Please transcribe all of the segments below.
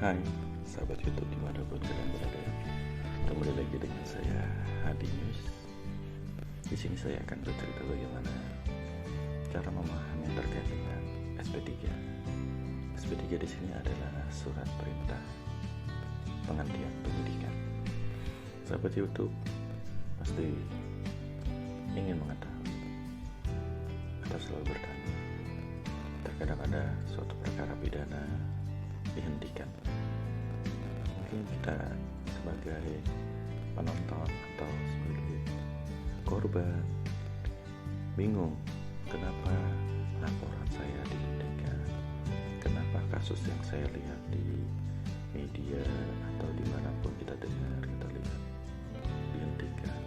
Hai, sahabat YouTube dimanapun kalian berada. Kembali lagi dengan saya Hadi News. Di sini saya akan bercerita bagaimana cara memahami yang terkait dengan SP3. SP3 di sini adalah surat perintah penghentian penyidikan. Sahabat YouTube pasti ingin mengetahui atau selalu bertanya, terkadang ada suatu perkara pidana dihentikan. Mungkin kita sebagai penonton atau sebagai korban bingung kenapa laporan saya dihentikan, kenapa kasus yang saya lihat di media atau dimanapun kita dengar, kita lihat dihentikan.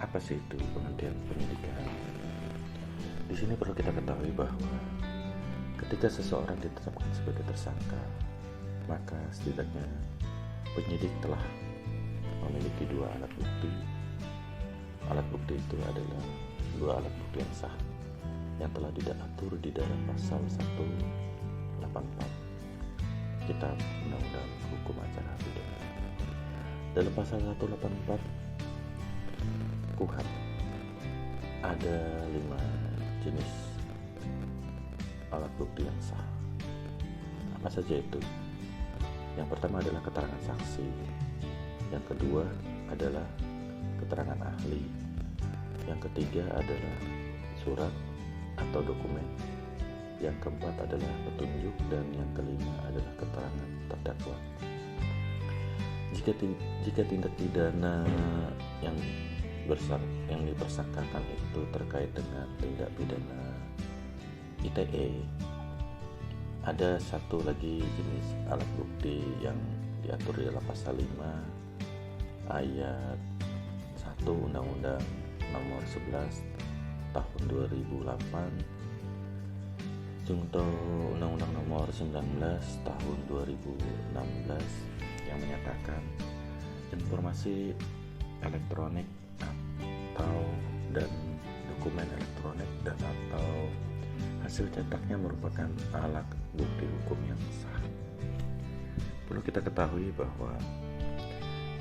Apa sih itu penghentian penyidikan? Di sini perlu kita ketahui bahwa ketika seseorang ditetapkan sebagai tersangka, maka setidaknya penyidik telah memiliki dua alat bukti. Alat bukti itu adalah dua alat bukti yang sah, yang telah diatur di dalam pasal 184 Kitab Undang-Undang Hukum Acara Pidana. Dalam pasal 184 KUHP ada 5 jenis alat bukti yang sah. Apa saja itu? Yang pertama adalah keterangan saksi, yang kedua adalah keterangan ahli, yang ketiga adalah surat atau dokumen, yang keempat adalah petunjuk, dan yang kelima adalah keterangan terdakwa. Jika tindak pidana yang dipersangkakan itu terkait dengan tindak pidana ITE, ada satu lagi jenis alat bukti yang diatur di dalam pasal 5 ayat 1 Undang-Undang Nomor 11 Tahun 2008 junto Undang-Undang Nomor 19 Tahun 2016 yang menyatakan informasi elektronik dan dokumen elektronik dan atau hasil cetaknya merupakan alat bukti hukum yang sah. Perlu kita ketahui bahwa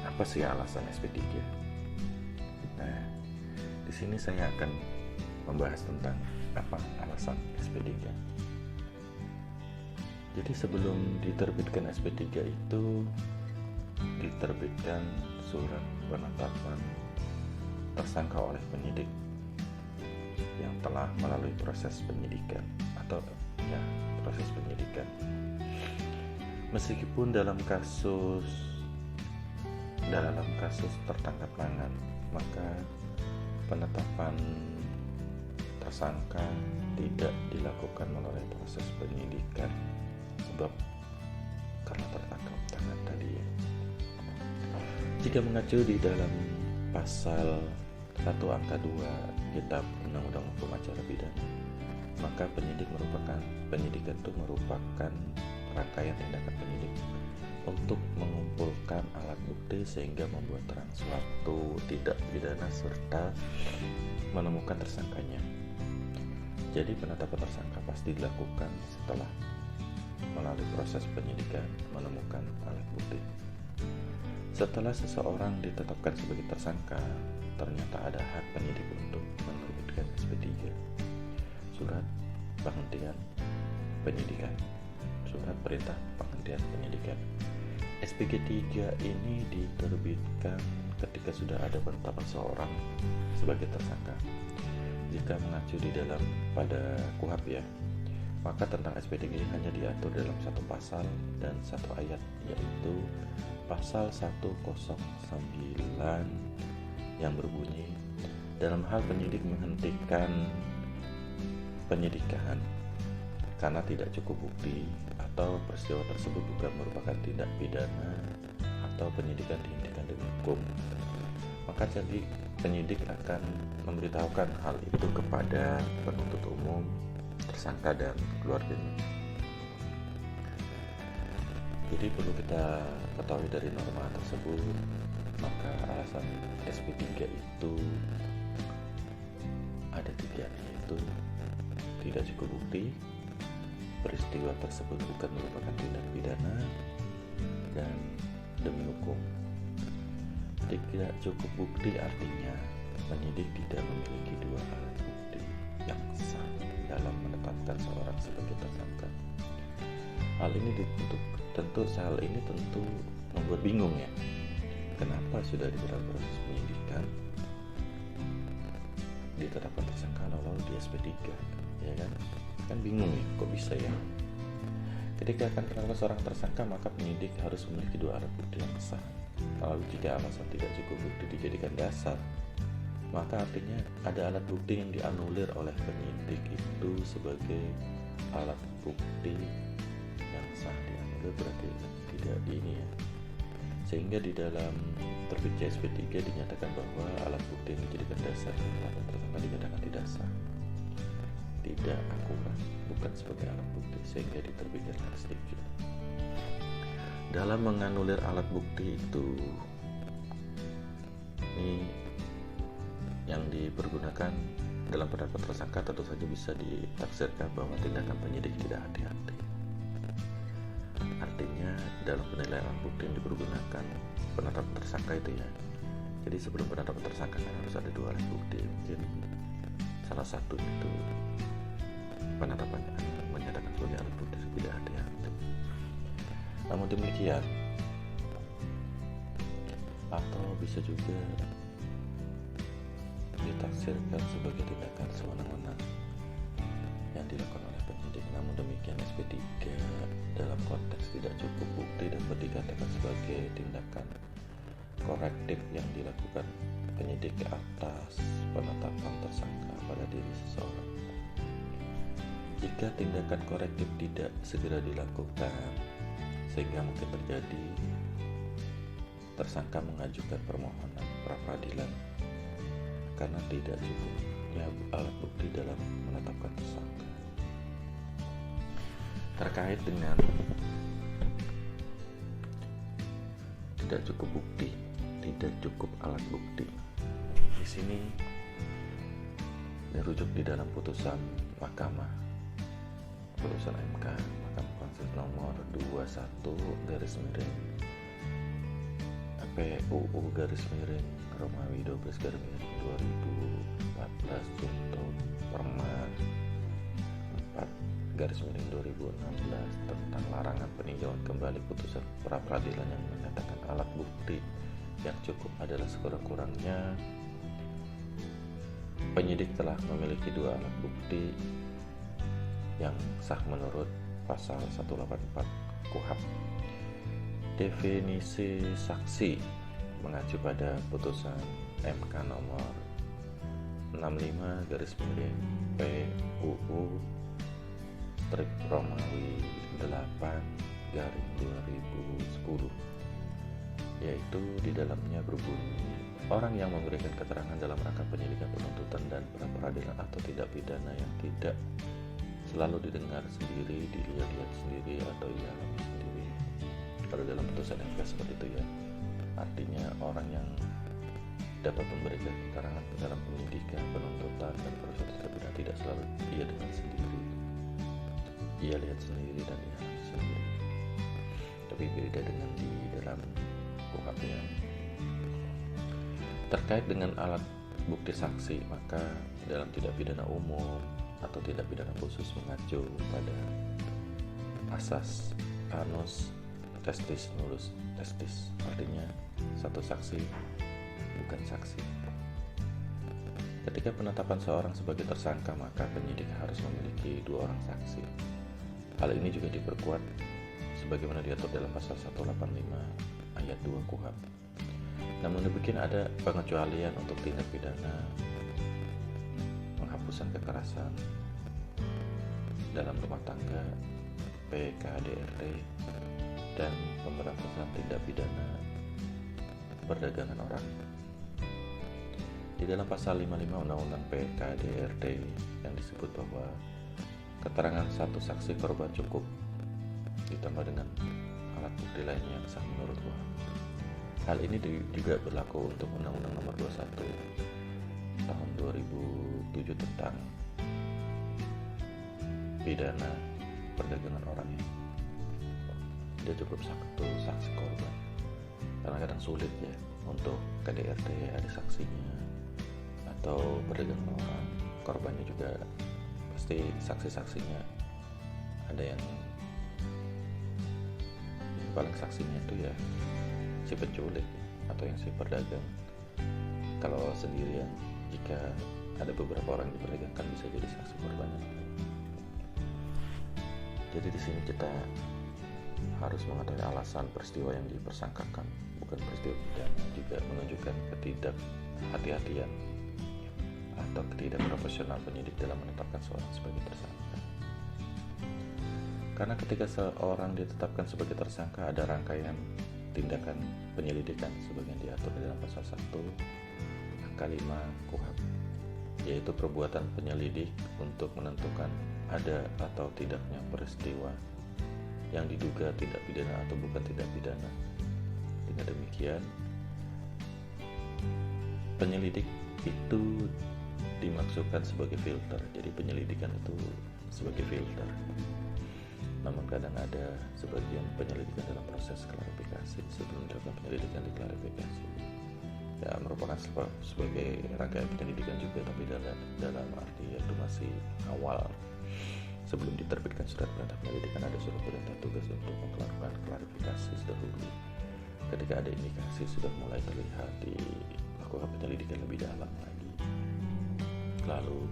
apa sih alasan SP3? Nah, di sini saya akan membahas tentang apa alasan SP3. Jadi sebelum diterbitkan SP3 itu diterbitkan surat penetapan tersangka oleh penyidik yang telah melalui proses penyidikan atau proses penyidikan. Meskipun dalam kasus tertangkap tangan, maka penetapan tersangka tidak dilakukan melalui proses penyidikan sebab karena tertangkap tangan tadi ya. Jika mengacu di dalam pasal 1 angka 2 Kitab Undang-Undang Hukum Acara Pidana, maka penyidikan itu merupakan rangkaian tindakan penyidik untuk mengumpulkan alat bukti sehingga membuat terang suatu tindak pidana serta menemukan tersangkanya. Jadi penetapan tersangka pasti dilakukan setelah melalui proses penyidikan menemukan alat bukti. Setelah seseorang ditetapkan sebagai tersangka, ternyata ada hak penyidik untuk menerbitkan SP3, surat penghentian penyidikan, surat perintah penghentian penyidikan. SP3 ini diterbitkan ketika sudah ada penetapan seseorang sebagai tersangka. Jika mengacu di dalam pada KUHP maka tentang SP3 ini hanya diatur dalam satu pasal dan satu ayat, yaitu pasal 109 yang berbunyi, dalam hal penyidik menghentikan penyidikan karena tidak cukup bukti atau peristiwa tersebut bukan merupakan tindak pidana atau penyidikan dihentikan demi hukum, maka jadi penyidik akan memberitahukan hal itu kepada penuntut umum, tersangka, dan keluarganya. Jadi perlu kita ketahui dari norma tersebut, maka alasan SP3 itu ada 3, yaitu tidak cukup bukti, peristiwa tersebut bukan merupakan tindak pidana dan demi hukum. Tidak cukup bukti artinya penyidik tidak memiliki dua alat bukti yang sah dalam menetapkan seorang sebagai tersangka. Hal ini tentu membuat bingung ya. Kenapa sudah di dalam proses penyidikan ditetapkan tersangka lalu di SP3, ya kan? Kan bingung ya, kok bisa ya? Ketika akan penetapan seorang tersangka, maka penyidik harus memiliki dua alat bukti yang sah. Lalu jika alasan tidak cukup bukti dijadikan dasar, maka artinya ada alat bukti yang dianulir oleh penyidik itu sebagai alat bukti yang sah. Dianulir berarti tidak ini ya. Sehingga di dalam terbit SP3 dinyatakan bahwa alat bukti yang dijadikan dasar penetapan tersangka dikatakan tidak sah, tidak akurat, bukan sebagai alat bukti, sehingga diterbitkan SP3. Dalam menganulir alat bukti itu, ini yang dipergunakan dalam penetapan tersangka tentu saja bisa ditafsirkan bahwa tindakan penyidik tidak hati-hati. Artinya dalam penilaian alat bukti yang dipergunakan penetapan tersangka itu ya. Jadi sebelum penetapan tersangka kan harus ada dua alat bukti. Mungkin salah satu itu penetapannya menyatakan sebagai alat bukti tidak hati-hati. Namun demikian, atau bisa juga ditafsirkan sebagai tindakan sewenang-wenang yang dilakukan oleh penyidik. Namun demikian SP3 dalam konteks tidak cukup bukti dapat dikatakan sebagai tindakan korektif yang dilakukan penyidik atas penetapan tersangka pada diri seseorang. Jika tindakan korektif tidak segera dilakukan, sehingga mungkin terjadi tersangka mengajukan permohonan pra-peradilan karena tidak cukupnya alat bukti dalam menetapkan tersangka. Terkait dengan tidak cukup bukti, tidak cukup alat bukti, di sini dirujuk di dalam putusan Mahkamah, putusan MK, Mahkamah Konstitusi nomor 21/PUU/Romawi 12/2014/2016 tentang larangan peninjauan kembali putusan pra-peradilan yang menyatakan alat bukti yang cukup adalah sekurang-kurangnya penyidik telah memiliki dua alat bukti yang sah menurut pasal 184 KUHP. Definisi saksi mengacu pada putusan MK nomor 65/PUU/Romawi 8/2010, yaitu di dalamnya berbunyi orang yang memberikan keterangan dalam rangka penyidikan, penuntutan, dan pra-peradilan atau tindak pidana yang tidak selalu didengar sendiri, dilihat sendiri, atau dialami sendiri. Kalau dalam putusan MK seperti itu ya, artinya orang yang dapat memberikan keterangan dalam penyidikan, penuntutan, dan proses tindak pidana tidak selalu ia dengar sendiri, ia lihat sendiri, dan ia alami sendiri. Tapi beda dengan di dalam KUHP ya. Terkait dengan alat bukti saksi, maka dalam tindak pidana umum atau tindak pidana khusus mengacu pada asas anus testis nullus testis, artinya satu saksi bukan saksi. Ketika penetapan seorang sebagai tersangka, maka penyidik harus memiliki dua orang saksi. Hal ini juga diperkuat sebagaimana diatur dalam pasal 185 ayat 2 KUHP. Namun demikian ada pengecualian untuk tindak pidana penghapusan kekerasan dalam rumah tangga, PKDRT, dan pemberantasan tindak pidana perdagangan orang. Di dalam pasal 55 Undang-Undang PKDRT yang disebut bahwa keterangan satu saksi korban cukup ditambah dengan alat bukti lainnya yang sah menurut KUHP. Hal ini juga berlaku untuk Undang-Undang Nomor 21 Tahun 2007 tentang pidana perdagangan orang ini. Dia cukup satu saksi korban, karena kadang sulit ya untuk KDRT ada saksinya, atau perdagangan orang korbannya juga pasti saksi-saksinya ada yang paling saksinya itu ya si penculik atau yang si perdagang. Kalau sendirian, jika ada beberapa orang diperdagangkan bisa jadi saksi korbannya. Jadi di sini kita harus mengetahui alasan peristiwa yang dipersangkakan, bukan peristiwa pidana, juga menunjukkan ketidakhati-hatian atau ketidakprofesional penyidik dalam menetapkan seorang sebagai tersangka. Karena ketika seorang ditetapkan sebagai tersangka ada rangkaian tindakan penyelidikan sebagaimana diatur dalam pasal 1 angka 5 KUHP, yaitu perbuatan penyelidik untuk menentukan ada atau tidaknya peristiwa yang diduga tidak pidana atau bukan tidak pidana. Dengan demikian, penyelidik itu dimaksudkan sebagai filter. Jadi penyelidikan itu sebagai filter. Namun kadang ada sebagian penyelidikan dalam proses klarifikasi sebelum dilakukan penyelidikan diklarifikasi. Ya, merupakan sebagai rangkaian penyelidikan juga, tapi dalam arti itu masih awal. Sebelum diterbitkan surat perintah penyelidikan, ada surat perintah tugas untuk melakukan klarifikasi dahulu. Ketika ada indikasi sudah mulai terlihat dilakukan penyelidikan lebih dalam lagi. Lalu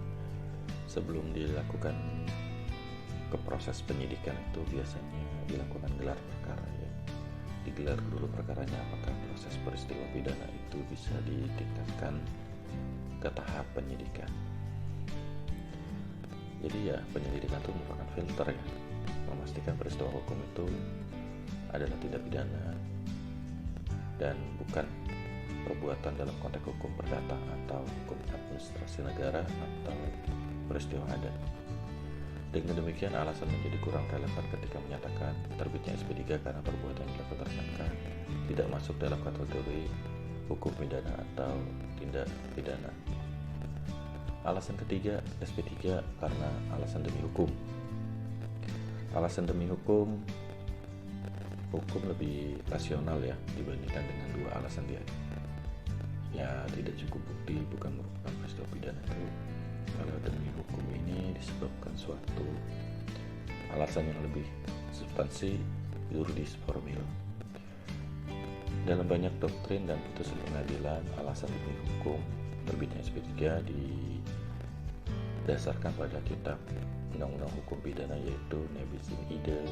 sebelum dilakukan ke proses penyidikan itu biasanya dilakukan gelar perkara ya. Digelar dulu perkaranya, apakah proses peristiwa pidana itu bisa ditingkatkan ke tahap penyidikan. Jadi ya, penyelidikan itu merupakan filter ya, memastikan peristiwa hukum itu adalah tidak pidana dan bukan perbuatan dalam konteks hukum perdata atau hukum administrasi negara atau peristiwa adat. Dengan demikian, alasan menjadi kurang relevan ketika menyatakan terbitnya SP3 karena perbuatan yang dilakukan tersangka tidak masuk dalam kategori hukum pidana atau tindak pidana. Alasan ketiga, SP3 karena alasan demi hukum. Alasan demi hukum lebih rasional ya dibandingkan dengan dua alasan dia. Ya, tidak cukup bukti bukan merupakan peristiwa pidana itu. Kalau demi hukum ini disebabkan suatu alasan yang lebih substansi yuridis formil. Dalam banyak doktrin dan putusan pengadilan, alasan demi hukum terbitnya SP3 didasarkan pada kitab Undang-Undang Hukum Pidana, yaitu nebis in idem,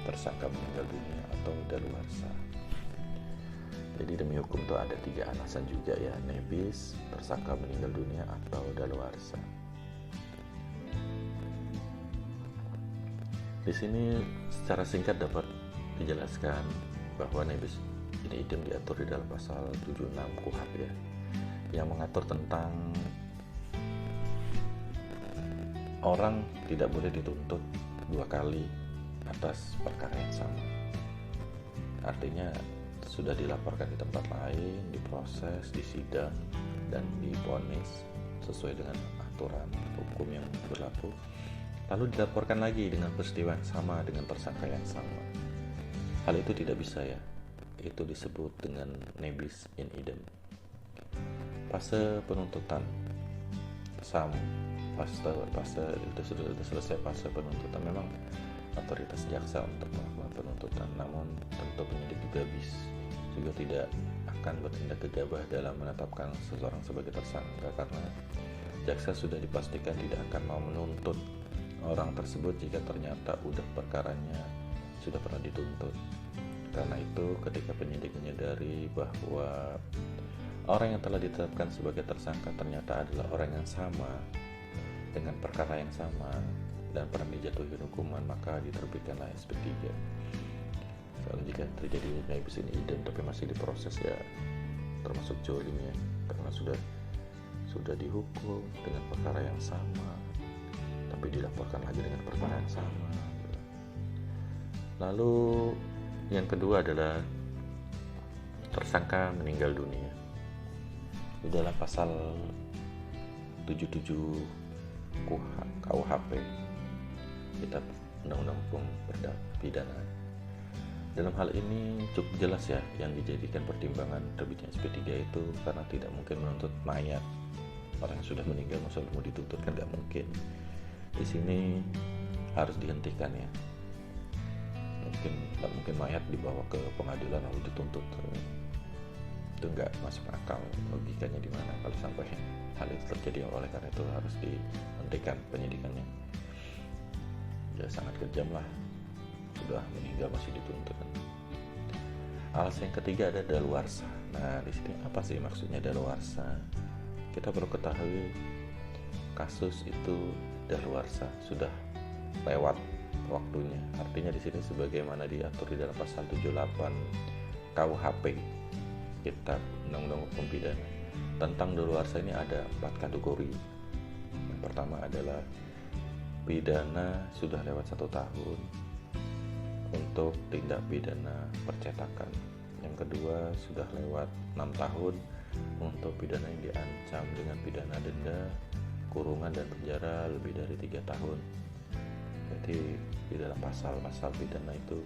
tersangka meninggal dunia, atau daluarsa. Jadi demi hukum itu ada 3 alasan juga ya, nebis, tersangka meninggal dunia, atau daluarsa. Di sini secara singkat dapat dijelaskan bahwa nebis in idem diatur di dalam pasal 76 KUHP ya, yang mengatur tentang orang tidak boleh dituntut 2 kali atas perkara yang sama. Artinya sudah dilaporkan di tempat lain, diproses, disidang, dan divonis sesuai dengan aturan hukum yang berlaku, lalu dilaporkan lagi dengan peristiwa yang sama dengan tersangka yang sama. Hal itu tidak bisa ya. Itu disebut dengan nebis in idem. Fase penuntutan fase itu sudah selesai fase penuntutan. Memang otoritas jaksa untuk melakukan penuntutan, namun tentu penyidik juga tidak akan bertindak gegabah dalam menetapkan seseorang sebagai tersangka, karena jaksa sudah dipastikan tidak akan mau menuntut orang tersebut jika ternyata perkaranya sudah pernah dituntut. Karena itu ketika penyidik menyadari bahwa orang yang telah ditetapkan sebagai tersangka ternyata adalah orang yang sama dengan perkara yang sama dan pernah dijatuhi hukuman, maka diterbitkanlah SP3. Soalnya jika terjadi nebis in idem tapi masih diproses ya termasuk jolim ya, karena sudah dihukum dengan perkara yang sama tapi dilaporkan lagi dengan perkara yang sama. Lalu yang kedua adalah tersangka meninggal dunia. Di dalam pasal 77 KUHP kita Undang-Undang Hukum Pidana. Dalam hal ini cukup jelas ya yang dijadikan pertimbangan terbitnya SP3 itu karena tidak mungkin menuntut mayat. Orang yang sudah meninggal masa mau dituntut kan nggak mungkin. Di sini harus dihentikan ya. Nggak mungkin mayat dibawa ke pengadilan lalu dituntut. Itu nggak masuk akal, logikanya di mana kalau sampai hal itu terjadi. Oleh karena itu harus dihentikan penyidikannya. Ya sangat kejam lah, sudah meninggal masih dituntut. Alasan yang ketiga ada daluarsa. Nah, di sini apa sih maksudnya daluarsa? Kita perlu ketahui kasus itu daluarsa, sudah lewat waktunya. Artinya di sini sebagaimana diatur di dalam pasal 78 KUHP Kitab Undang-Undang Hukum Pidana. Tentang daluarsa ini ada 4 kategori. Yang pertama adalah pidana sudah lewat 1 tahun untuk tindak pidana percetakan. Yang kedua sudah lewat 6 tahun untuk pidana yang diancam dengan pidana denda, kurungan dan penjara lebih dari 3 tahun. Jadi di dalam pasal-pasal pidana itu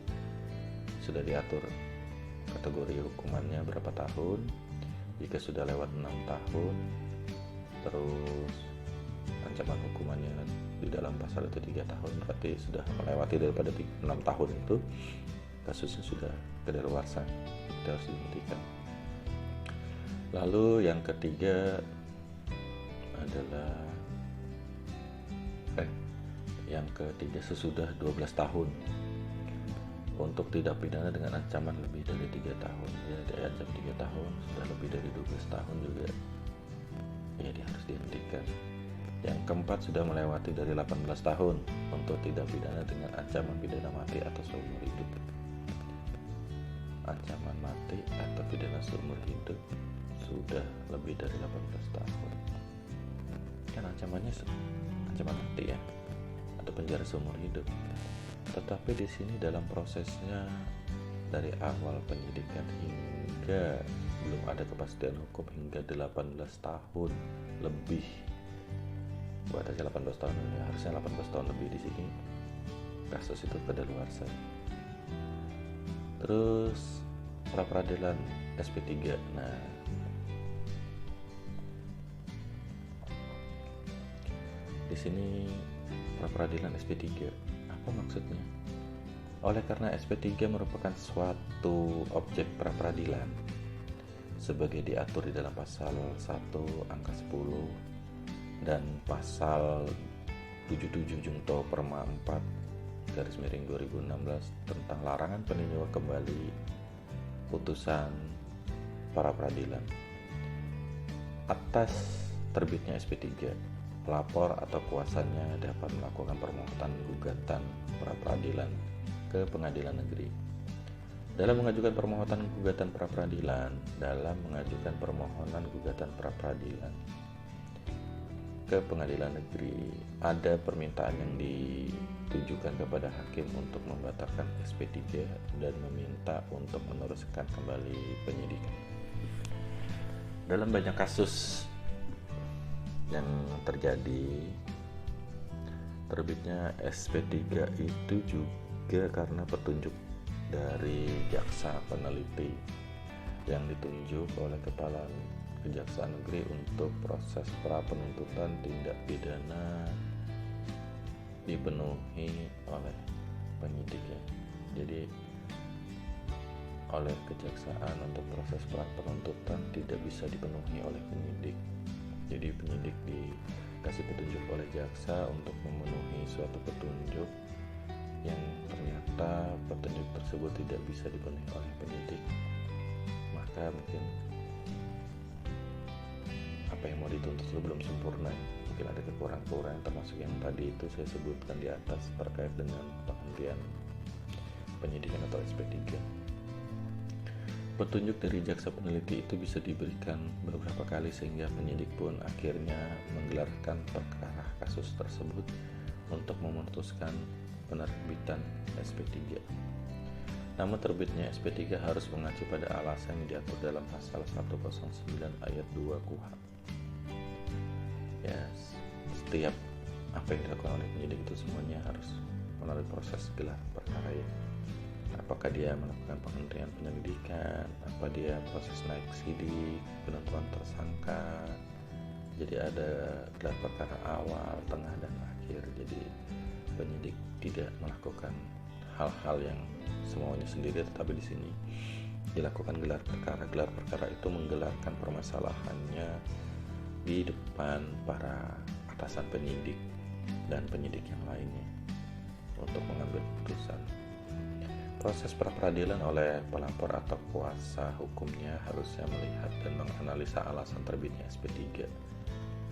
sudah diatur kategori hukumannya berapa tahun. Jika sudah lewat 6 tahun, terus ancaman hukumannya di dalam pasal itu 3 tahun, berarti sudah melewati daripada 6 tahun itu, kasusnya sudah kedaluarsa, itu harus dihentikan. Lalu yang ketiga adalah sesudah 12 tahun untuk tindak pidana dengan ancaman lebih dari 3 tahun. Ya, diancam 3 tahun, sudah lebih dari 12 tahun juga, ya dia harus dihentikan. Yang keempat sudah melewati dari 18 tahun untuk tindak pidana dengan ancaman pidana mati atau seumur hidup. Ancaman mati atau pidana seumur hidup sudah lebih dari 18 tahun. Kan ancamannya ancaman mati ya, atau penjara seumur hidup. Tetapi di sini dalam prosesnya dari awal penyidikan hingga belum ada kepastian hukum hingga 18 tahun lebih. Buat aja 18 tahun ya, harusnya 18 tahun lebih di sini kasus itu kedaluarsa. Terus pra peradilan SP3. Nah, di sini pra peradilan SP3 apa maksudnya? Oleh karena SP3 merupakan suatu objek pra peradilan sebagai diatur di dalam pasal 1 angka 10 dan pasal 77 Junto Perma 4/2016 tentang larangan peninjauan kembali putusan para peradilan. Atas terbitnya SP3, pelapor atau kuasanya dapat melakukan permohonan gugatan pra peradilan ke pengadilan negeri. Dalam mengajukan permohonan gugatan pra peradilan ke pengadilan negeri, ada permintaan yang ditujukan kepada hakim untuk membatalkan SP3 dan meminta untuk meneruskan kembali penyidikan. Dalam banyak kasus yang terjadi, terbitnya SP3 itu juga karena petunjuk dari jaksa peneliti yang ditunjuk oleh Kepala Kejaksaan Negeri untuk proses pra penuntutan tindak pidana dipenuhi oleh penyidik ya. Jadi oleh kejaksaan untuk proses pra penuntutan tidak bisa dipenuhi oleh penyidik. Jadi penyidik dikasih petunjuk oleh jaksa untuk memenuhi suatu petunjuk yang ternyata petunjuk tersebut tidak bisa dipenuhi oleh penyidik. Maka mungkin apa yang mau dituntut itu belum sempurna, mungkin ada kekurangan-kekurangan, termasuk yang tadi itu saya sebutkan di atas terkait dengan penghentian penyidikan atau SP3. Petunjuk dari jaksa peneliti itu bisa diberikan beberapa kali sehingga penyidik pun akhirnya menggelarkan perkara kasus tersebut untuk memutuskan penerbitan SP3. Namun terbitnya SP3 harus mengacu pada alasan yang diatur dalam pasal 109 ayat 2 KUHP. Ya, setiap apa yang dilakukan oleh penyidik itu semuanya harus melalui proses gelar perkara ya. Apakah dia melakukan penghentian penyelidikan, apa dia proses naik sidik, penentuan tersangka. Jadi ada gelar perkara awal, tengah, dan akhir. Jadi penyidik tidak melakukan hal-hal yang semuanya sendiri, tetapi di sini dilakukan gelar perkara. Gelar perkara itu menggelarkan permasalahannya di depan para atasan penyidik dan penyidik yang lainnya untuk mengambil keputusan. Proses pra-peradilan oleh pelapor atau kuasa hukumnya harusnya melihat dan menganalisa alasan terbitnya SP3.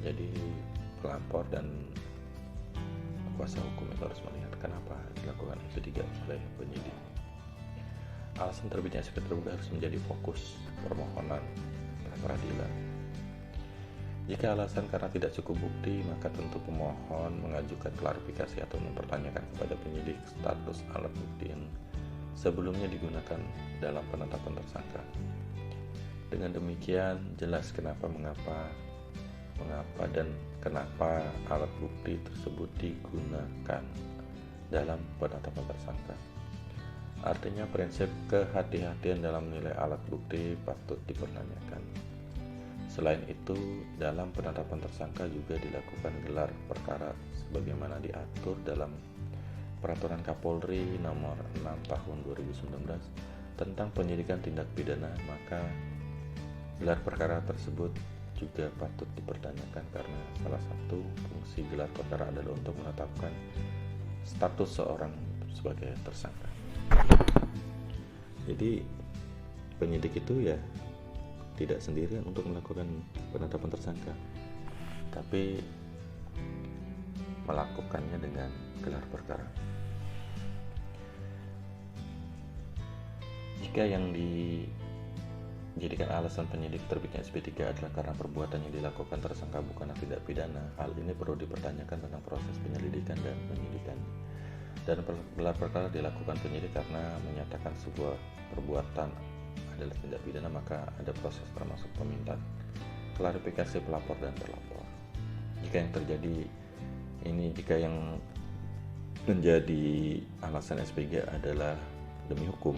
Jadi pelapor dan kuasa hukum itu harus melihat kenapa dilakukan SP3 oleh penyidik. Alasan terbitnya SP terbuka harus menjadi fokus permohonan pra-peradilan. Jika alasan karena tidak cukup bukti, maka tentu pemohon mengajukan klarifikasi atau mempertanyakan kepada penyidik status alat bukti yang sebelumnya digunakan dalam penetapan tersangka. Dengan demikian, jelas mengapa dan kenapa alat bukti tersebut digunakan dalam penetapan tersangka. Artinya prinsip kehati-hatian dalam menilai alat bukti patut dipertanyakan. Selain itu, dalam penetapan tersangka juga dilakukan gelar perkara sebagaimana diatur dalam Peraturan Kapolri Nomor 6 Tahun 2019 tentang penyidikan tindak pidana, maka gelar perkara tersebut juga patut dipertanyakan karena salah satu fungsi gelar perkara adalah untuk menetapkan status seorang sebagai tersangka. Jadi penyidik itu ya tidak sendirian untuk melakukan penetapan tersangka, tapi melakukannya dengan gelar perkara. Jika yang dijadikan alasan penyidik terbitnya SP3 adalah karena perbuatan yang dilakukan tersangka bukanlah tindak pidana, hal ini perlu dipertanyakan tentang proses penyelidikan dan penyidikan. Dan gelar perkara dilakukan penyidik karena menyatakan sebuah perbuatan adalah tindak pidana, maka ada proses termasuk permintaan klarifikasi pelapor dan terlapor. Jika yang menjadi alasan SP3 adalah demi hukum,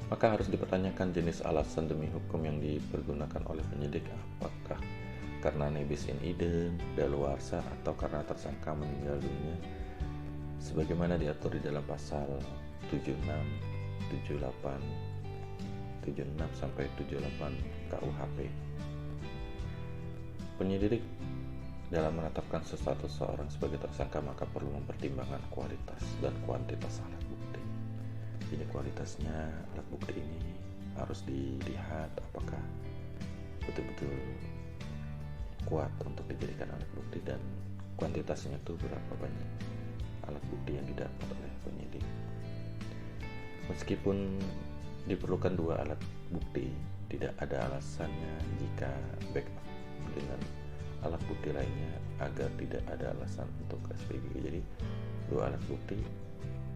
maka harus dipertanyakan jenis alasan demi hukum yang dipergunakan oleh penyidik, apakah karena nebis in idem, daluarsa, atau karena tersangka meninggal dunia sebagaimana diatur di dalam pasal 76, 78, 76 sampai 78 KUHP. Penyidik dalam menetapkan status seorang sebagai tersangka maka perlu mempertimbangkan kualitas dan kuantitas alat bukti. Jadi kualitasnya alat bukti ini harus dilihat apakah betul-betul kuat untuk dijadikan alat bukti, dan kuantitasnya itu berapa banyak alat bukti yang didapat oleh penyidik. Meskipun diperlukan 2 alat bukti, tidak ada alasannya jika backup dengan alat bukti lainnya agar tidak ada alasan untuk SP3. Jadi 2 alat bukti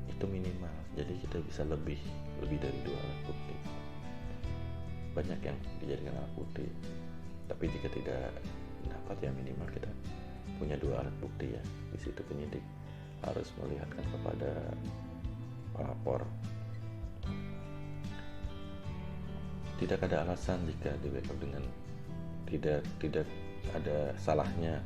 itu minimal. Jadi kita bisa lebih dari 2 alat bukti. Banyak yang dijadikan alat bukti, tapi jika tidak dapat ya minimal kita punya 2 alat bukti ya. Di situ penyidik harus melihatkan kepada pelapor. Tidak ada alasan jika di backup dengan tidak ada salahnya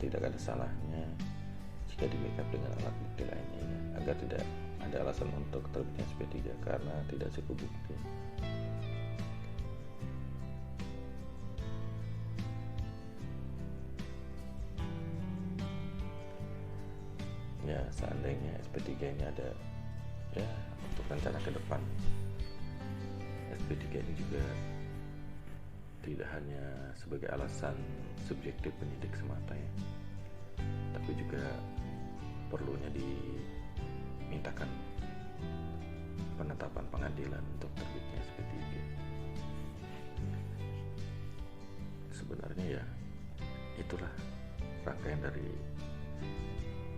jika di backup dengan alat bukti lainnya ya, agar tidak ada alasan untuk terbitnya SP3 karena tidak cukup bukti. Ya seandainya SP3 ini ada ya untuk rencana ke depan, SP3 ini juga tidak hanya sebagai alasan subjektif penyidik semata ya, tapi juga perlunya dimintakan penetapan pengadilan untuk terbitnya SP3. Sebenarnya ya itulah rangkaian dari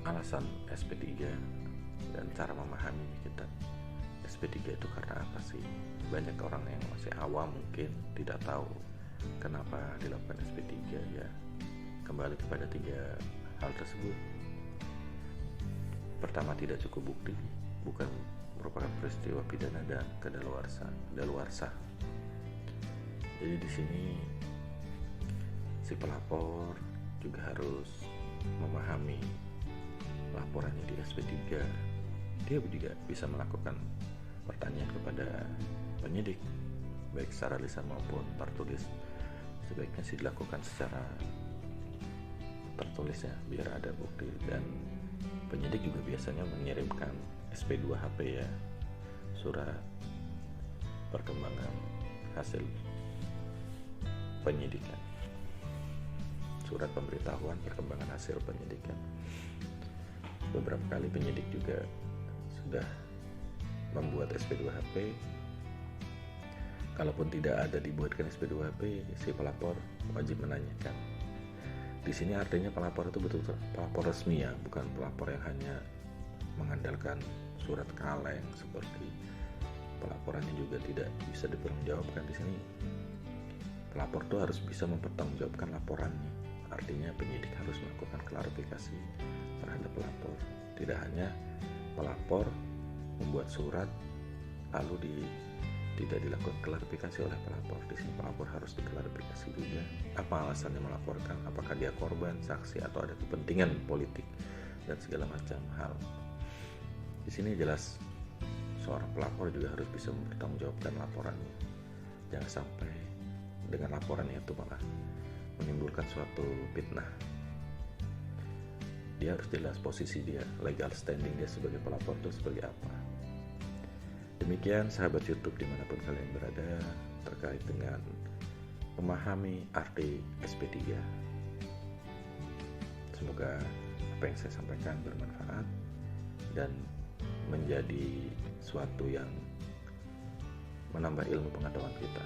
alasan SP3 dan cara memahami kita SP3 itu karena apa sih. Banyak orang yang masih awam mungkin tidak tahu kenapa dilakukan SP3 ya. Kembali kepada 3 hal tersebut. Pertama, tidak cukup bukti, bukan merupakan peristiwa pidana dan kadaluarsa. Jadi di sini si pelapor juga harus memahami laporannya di SP3. Dia juga bisa melakukan pertanyaan kepada penyidik, baik secara lisan maupun tertulis. Sebaiknya sih dilakukan secara tertulis ya, biar ada bukti. Dan penyidik juga biasanya mengirimkan SP2 HP ya, surat perkembangan hasil penyidikan, surat pemberitahuan perkembangan hasil penyidikan. Beberapa kali penyidik juga sudah membuat SP2 HP. Kalaupun tidak ada dibuatkan SP2 HP, si pelapor wajib menanyakan. Di sini artinya pelapor itu betul-betul pelapor resmi ya, bukan pelapor yang hanya mengandalkan surat kaleng. Seperti pelaporannya juga tidak bisa dipertanggungjawabkan. Di sini pelapor itu harus bisa mempertanggungjawabkan laporannya. Artinya penyidik harus melakukan klarifikasi terhadap pelapor. Tidak hanya pelapor membuat surat lalu tidak dilakukan klarifikasi oleh pelapor. Di sini pelapor harus diklarifikasi juga. Apa alasannya melaporkan? Apakah dia korban, saksi, atau ada kepentingan politik dan segala macam hal. Di sini jelas seorang pelapor juga harus bisa mempertanggungjawabkan laporannya. Jangan sampai dengan laporannya itu malah menimbulkan suatu fitnah. Dia harus jelas posisi dia, legal standing dia sebagai pelapor itu sebagai apa. Demikian sahabat YouTube dimanapun kalian berada terkait dengan memahami arti SP3. Semoga apa yang saya sampaikan bermanfaat dan menjadi suatu yang menambah ilmu pengetahuan kita.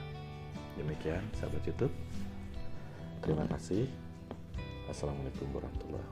Demikian sahabat YouTube. Terima kasih. Assalamualaikum warahmatullahi wabarakatuh.